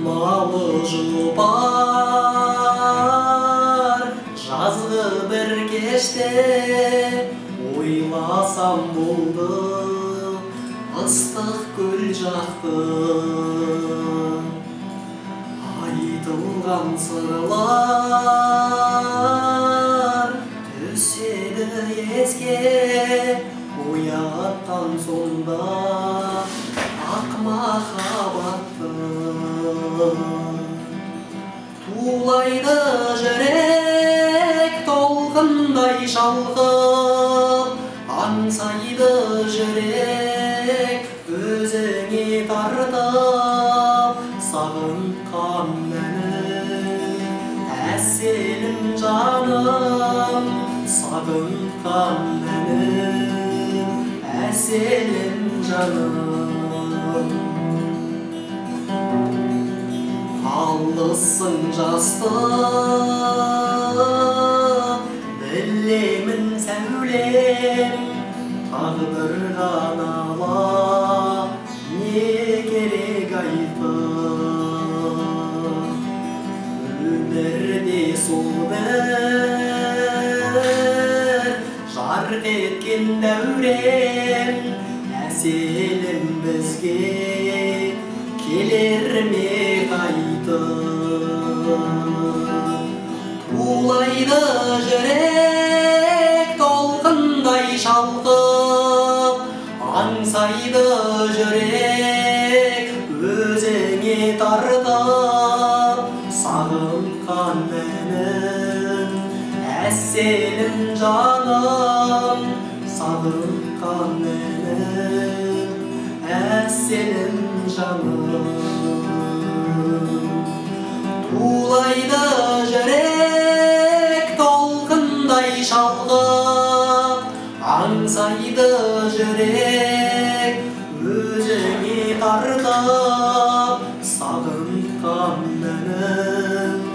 малы жұпар жазғы бір кеште ойласам болды ыстық көл жақты айтылған сырлар түседі еске оятқан сонда ақ махаббатты тулайды жүрек толқындай шалқып аңсайды жүрек өзіңе тартып сағынған мәнім әсілім жаным сағынған мәнім әсілім жаным алысың жастық білемін сәулем тағдырға нала не керек айтып өмірде сол бір жарқ еткен дәурен әсілім бізге келер ме қайтып тулайды жүрек толқындай шалқып аңсайды жүрек өзіңе тартып сағынған мәнім әсілім жаным сағынған мәнім әсілім жаным тулайды жүрек толқындай шалқып аңсайды жүрек өзіңе тартып сағынған мәнім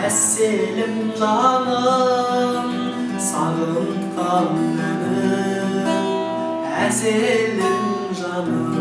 әсілім жаным сағынған мәнім әсілім жаным